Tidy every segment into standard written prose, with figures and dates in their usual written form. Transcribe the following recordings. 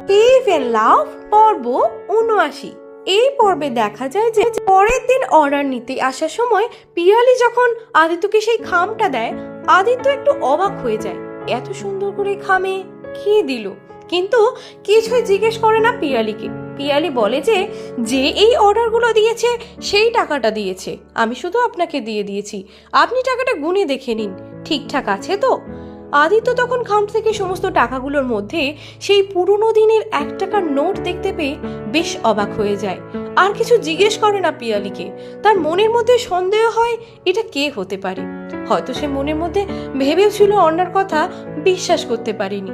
Cave and লাভ পর্ব ৭৯। এই পর্বে দেখা যায় যে পরের দিন অর্ডার নিতে আসার সময় পিয়ালি যখন আদিত্যকে সেই খামটা দেয়, আদিত্য একটু অবাক হয়ে যায়। এত সুন্দর করে খামে খেয়ে দিল, কিন্তু কিছুই জিজ্ঞেস করে না পিয়ালিকে। পিয়ালি বলে যে যে এই অর্ডারগুলো দিয়েছে সেই টাকাটা দিয়েছে, আমি শুধু আপনাকে দিয়ে দিয়েছি, আপনি টাকাটা গুনে দেখে নিন ঠিকঠাক আছে তো। আদিত্য তখন খাম থেকে সমস্ত টাকাগুলোর মধ্যে সেই পুরনো দিনের ১ টাকার নোট দেখতে পেয়ে বেশ অবাক হয়ে যায়। আর কিছু জিজ্ঞেস করে না পিয়ালিকে। তার মনের মধ্যে সন্দেহ হয় এটা কে হতে পারে। হয়তো সে মনের মধ্যে ভেবেও ছিল অর্ণার কথা, বিশ্বাস করতে পারেনি।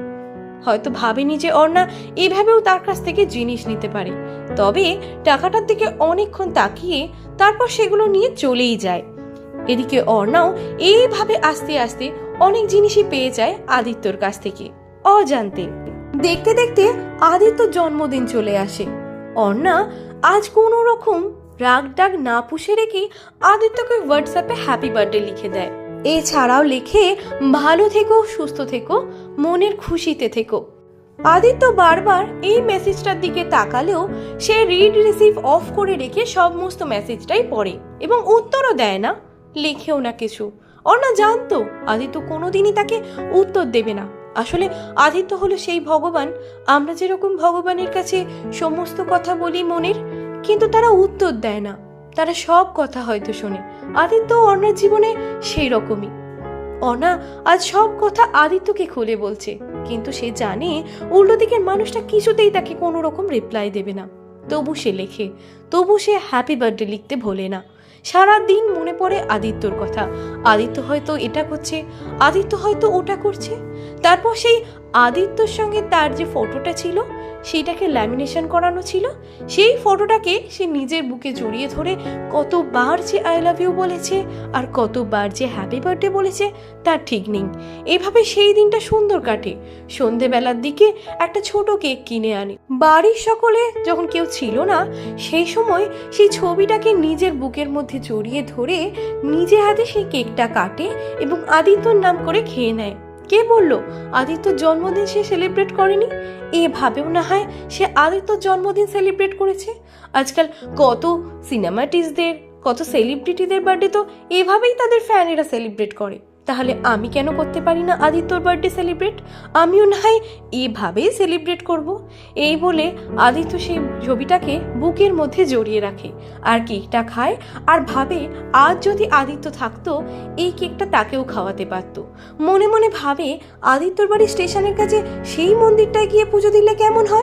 হয়তো ভাবেনি যে অর্ণা এভাবেও তার কাছ থেকে জিনিস নিতে পারে। তবে টাকাটার দিকে অনেকক্ষণ তাকিয়ে তারপর সেগুলো নিয়ে চলেই যায়। এদিকে অর্ণাও এইভাবে আস্তে আস্তে অনেক জিনিসই পেয়ে যায় আদিত্যর কাছ থেকে অজান্তে। দেখতে দেখতে আদিত্যর জন্মদিন চলে আসে। অর্ণা আজ কোনো রকম রাগ ডাগ না পুষে রেখে আদিত্যকে হোয়াটসঅ্যাপে হ্যাপি বার্থডে লিখে দেয়। এছাড়াও লেখে ভালো থেকো, সুস্থ থেকো, মনের খুশিতে থেকো। আদিত্য বারবার এই মেসেজটার দিকে তাকালেও সে রিড রিসিভ অফ করে রেখে সমস্ত মেসেজটাই পড়ে এবং উত্তরও দেয় না, লেখেও না কিছু। অর্ণা জানতো আদিত্য কোনোদিনই তাকে উত্তর দেবে না। আসলে আদিত্য হলো সেই ভগবান, আমরা যেরকম ভগবানের কাছে সমস্ত কথা বলি মনের, কিন্তু তারা উত্তর দেয় না, তারা সব কথা হয়তো শোনে। আদিত্য অর্ণার জীবনে সেই রকমই। অর্ণা আজ সব কথা আদিত্যকে খুলে বলছে, কিন্তু সে জানে উল্টো দিকের মানুষটা কিছুতেই তাকে কোনো রকম রিপ্লাই দেবে না। তবু সে লেখে, তবু সে হ্যাপি বার্থডে লিখতে ভোলে না। সারা দিন মনে পড়ে আদিত্যর কথা। আদিত্য হয়তো এটা করছে, আদিত্য হয়তো ওটা করছে। তারপর সেই আদিত্যর সঙ্গে তার যে ফটোটা ছিল সেটাকে ল্যামিনেশন করানো ছিল, সেই ফটোটাকে সে নিজের বুকে জড়িয়ে ধরে কতবার যে আই লাভ ইউ বলেছে আর কতবার যে হ্যাপি বার্থডে বলেছে তার ঠিক নেই। এভাবে সেই দিনটা সুন্দর কাটে। সন্ধেবেলার দিকে একটা ছোট কেক কিনে আনে। বাড়ির সকলে যখন কেউ ছিল না, সেই সময় সেই ছবিটাকে নিজের বুকের মধ্যে জড়িয়ে ধরে নিজে হাতে সেই কেকটা কাটে এবং আদিত্যর নাম করে খেয়ে নেয়। কে বলল আদিত্যর জন্মদিন সে সেলিব্রেট করেনি? এভাবেও না হয় সে আদিত্যর জন্মদিন সেলিব্রেট করেছে। আজকাল কত সিনেমাটিস্টদের, কত সেলিব্রিটিদের বার্থডে তো এভাবেই তাদের ফ্যানেরা সেলিব্রেট করে। তাহলে আমি কেন করতে পারি না আদিত্যর বার্থডে সেলিব্রেট? আমিও না হয় এভাবেই সেলিব্রেট করব। এই বলে আদিত্য সেই ছবিটাকে বুকের মধ্যে জড়িয়ে রাখে আর কেকটা খায় আর ভাবে আজ যদি আদিত্য থাকতো এই কেকটা তাকেও খাওয়াতে পারতো। মনে মনে ভাবে আদিত্যর বাড়ি স্টেশনের কাছে সেই মন্দিরটায় গিয়ে পুজো দিলে কেমন হয়।